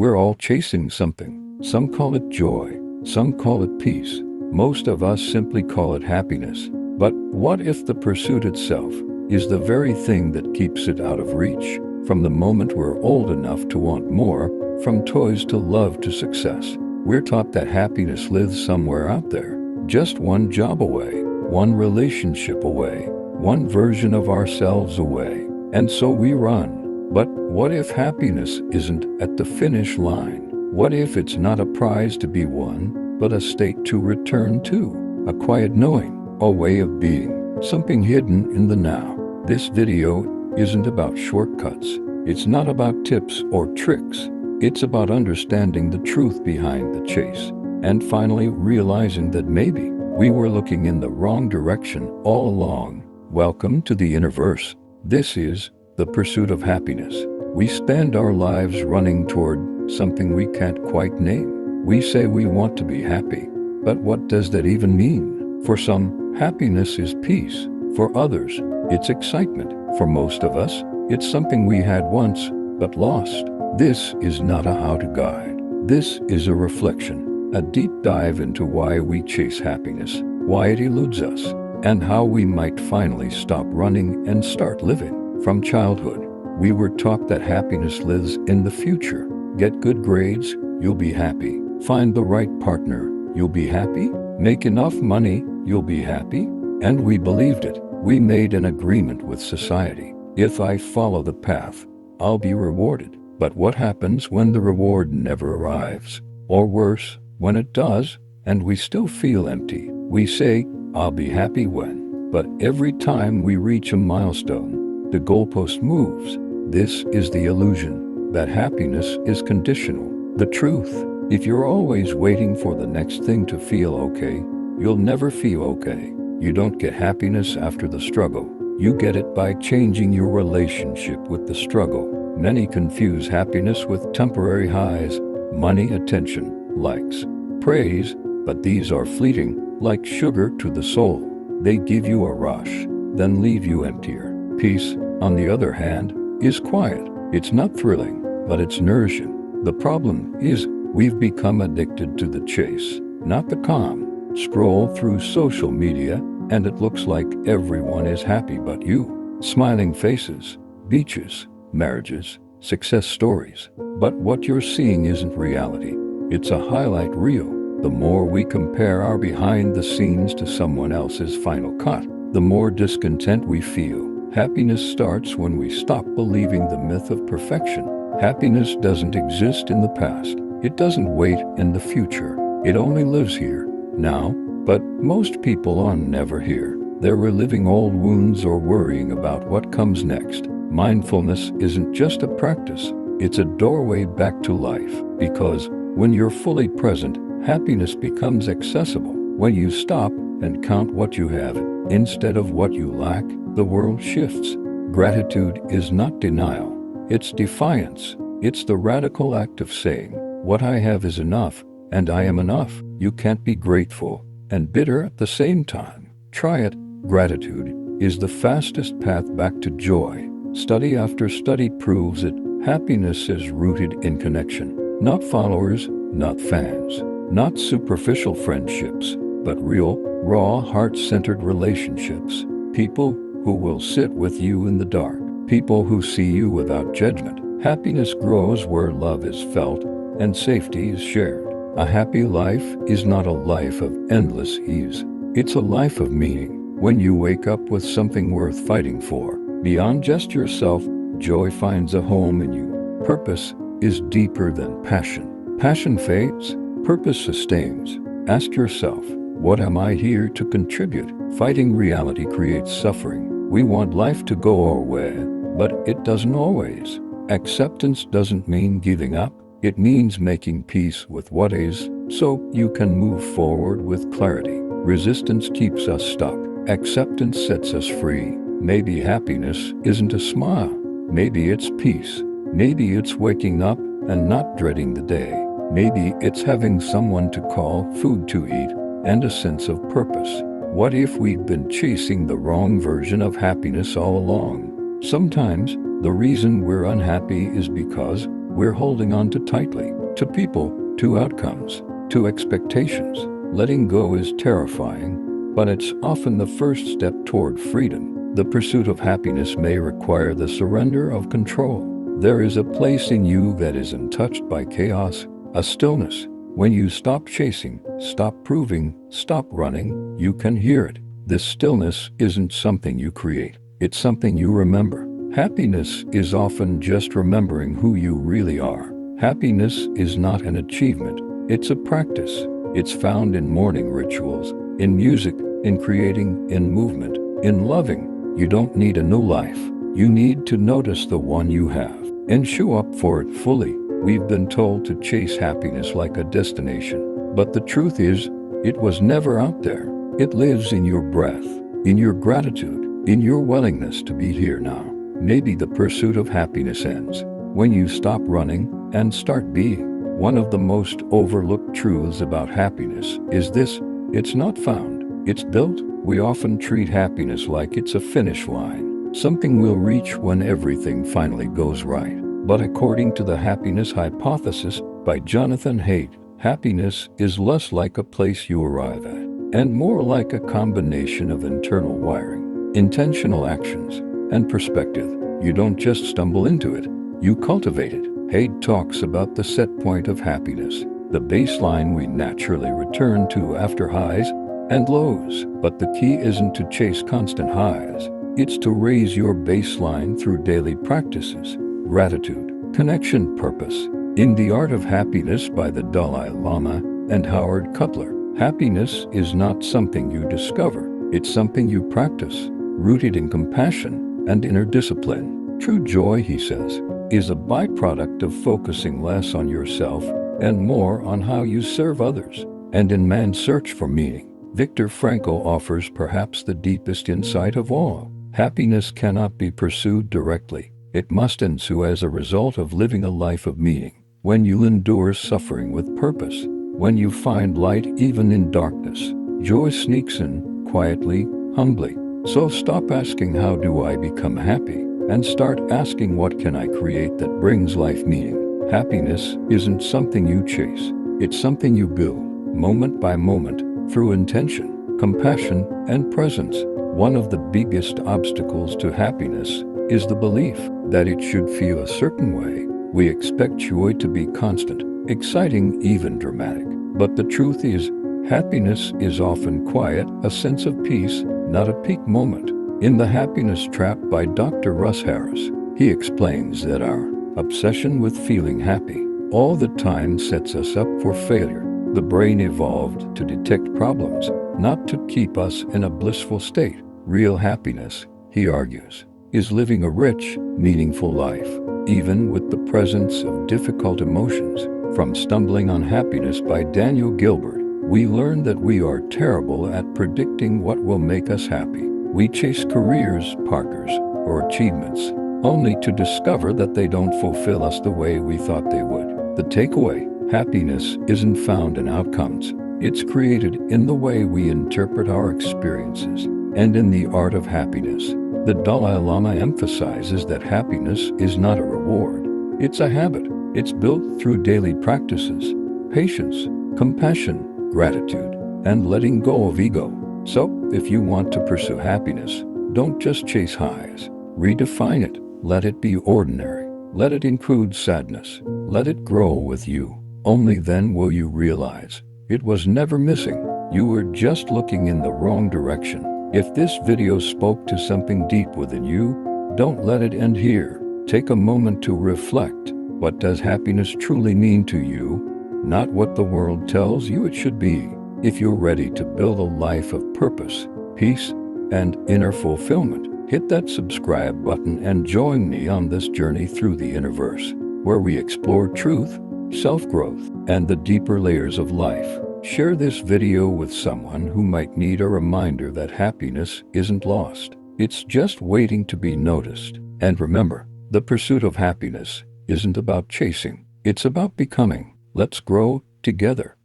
We're all chasing something. Some call it joy, some call it peace. Most of us simply call it happiness. But what if the pursuit itself is the very thing that keeps it out of reach? From the moment we're old enough to want more, from toys to love to success, we're taught that happiness lives somewhere out there, just one job away, one relationship away, one version of ourselves away. And so we run. But what if happiness isn't at the finish line? What if it's not a prize to be won, but a state to return to? A quiet knowing, a way of being, something hidden in the now. This video isn't about shortcuts. It's not about tips or tricks. It's about understanding the truth behind the chase, and finally realizing that maybe we were looking in the wrong direction all along. Welcome to the Universe. This is the pursuit of happiness. We spend our lives running toward something we can't quite name. We say we want to be happy, but what does that even mean? For some, happiness is peace. For others, it's excitement. For most of us, it's something we had once, but lost. This is not a how-to guide. This is a reflection, a deep dive into why we chase happiness, why it eludes us, and how we might finally stop running and start living. From childhood, we were taught that happiness lives in the future. Get good grades, you'll be happy. Find the right partner, you'll be happy. Make enough money, you'll be happy. And we believed it. We made an agreement with society. If I follow the path, I'll be rewarded. But what happens when the reward never arrives? Or worse, when it does, and we still feel empty? We say, I'll be happy when. But every time we reach a milestone, the goalpost moves. This is the illusion that happiness is conditional. The truth, if you're always waiting for the next thing to feel okay, you'll never feel okay. You don't get happiness after the struggle. You get it by changing your relationship with the struggle. Many confuse happiness with temporary highs, money, attention, likes, praise, but these are fleeting, like sugar to the soul. They give you a rush, then leave you emptier. Peace, on the other hand, is quiet. It's not thrilling, but it's nourishing. The problem is, we've become addicted to the chase, not the calm. Scroll through social media, and it looks like everyone is happy but you. Smiling faces, beaches, marriages, success stories. But what you're seeing isn't reality. It's a highlight reel. The more we compare our behind the scenes to someone else's final cut, the more discontent we feel. Happiness starts when we stop believing the myth of perfection. Happiness doesn't exist in the past. It doesn't wait in the future. It only lives here, now. But most people are never here. They're reliving old wounds or worrying about what comes next. Mindfulness isn't just a practice. It's a doorway back to life. Because when you're fully present, happiness becomes accessible. When you stop and count what you have instead of what you lack, the world shifts. Gratitude is not denial. It's defiance. It's the radical act of saying, what I have is enough, and I am enough. You can't be grateful and bitter at the same time. Try it. Gratitude is the fastest path back to joy. Study after study proves it. Happiness is rooted in connection. Not followers, not fans, not superficial friendships, but real, raw, heart-centered relationships. People who will sit with you in the dark. People who see you without judgment. Happiness grows where love is felt and safety is shared. A happy life is not a life of endless ease. It's a life of meaning. When you wake up with something worth fighting for, beyond just yourself, joy finds a home in you. Purpose is deeper than passion. Passion fades, purpose sustains. Ask yourself, what am I here to contribute? Fighting reality creates suffering. We want life to go our way, but it doesn't always. Acceptance doesn't mean giving up. It means making peace with what is, so you can move forward with clarity. Resistance keeps us stuck. Acceptance sets us free. Maybe happiness isn't a smile. Maybe it's peace. Maybe it's waking up and not dreading the day. Maybe it's having someone to call, food to eat, and a sense of purpose. What if we've been chasing the wrong version of happiness all along? Sometimes, the reason we're unhappy is because we're holding on too tightly, to people, to outcomes, to expectations. Letting go is terrifying, but it's often the first step toward freedom. The pursuit of happiness may require the surrender of control. There is a place in you that is untouched by chaos, a stillness. When you stop chasing, stop proving, stop running, you can hear it. This stillness isn't something you create, it's something you remember. Happiness is often just remembering who you really are. Happiness is not an achievement, it's a practice. It's found in morning rituals, in music, in creating, in movement, in loving. You don't need a new life. You need to notice the one you have and show up for it fully. We've been told to chase happiness like a destination, but the truth is, it was never out there. It lives in your breath, in your gratitude, in your willingness to be here now. Maybe the pursuit of happiness ends when you stop running and start being. One of the most overlooked truths about happiness is this: it's not found, it's built. We often treat happiness like it's a finish line, something we'll reach when everything finally goes right. But according to the happiness hypothesis by Jonathan Haidt, happiness is less like a place you arrive at, and more like a combination of internal wiring, intentional actions, and perspective. You don't just stumble into it, you cultivate it. Haidt talks about the set point of happiness, the baseline we naturally return to after highs and lows. But the key isn't to chase constant highs, it's to raise your baseline through daily practices, gratitude, connection, purpose. In The Art of Happiness by the Dalai Lama and Howard Cutler, happiness is not something you discover, it's something you practice, rooted in compassion and inner discipline. True joy, he says, is a byproduct of focusing less on yourself and more on how you serve others. And in Man's Search for Meaning, Viktor Frankl offers perhaps the deepest insight of all. Happiness cannot be pursued directly. It must ensue as a result of living a life of meaning. When you endure suffering with purpose, when you find light even in darkness, joy sneaks in, quietly, humbly. So stop asking, how do I become happy? And start asking, what can I create that brings life meaning? Happiness isn't something you chase, it's something you build, moment by moment, through intention, compassion, and presence. One of the biggest obstacles to happiness is the belief that it should feel a certain way. We expect joy to be constant, exciting, even dramatic. But the truth is, happiness is often quiet, a sense of peace, not a peak moment. In The Happiness Trap by Dr. Russ Harris, he explains that our obsession with feeling happy all the time sets us up for failure. The brain evolved to detect problems, not to keep us in a blissful state. Real happiness, he argues, is living a rich, meaningful life, even with the presence of difficult emotions. From Stumbling on Happiness by Daniel Gilbert, we learn that we are terrible at predicting what will make us happy. We chase careers, partners, or achievements, only to discover that they don't fulfill us the way we thought they would. The takeaway: happiness isn't found in outcomes. It's created in the way we interpret our experiences. And in The Art of Happiness, the Dalai Lama emphasizes that happiness is not a reward. It's a habit. It's built through daily practices, patience, compassion, gratitude, and letting go of ego. So, if you want to pursue happiness, don't just chase highs. Redefine it. Let it be ordinary. Let it include sadness. Let it grow with you. Only then will you realize it was never missing. You were just looking in the wrong direction. If this video spoke to something deep within you, don't let it end here. Take a moment to reflect. What does happiness truly mean to you? Not what the world tells you it should be. If you're ready to build a life of purpose, peace, and inner fulfillment, hit that subscribe button and join me on this journey through the universe, where we explore truth, self-growth, and the deeper layers of life. Share this video with someone who might need a reminder that happiness isn't lost. It's just waiting to be noticed. And remember, the pursuit of happiness isn't about chasing, it's about becoming. Let's grow together.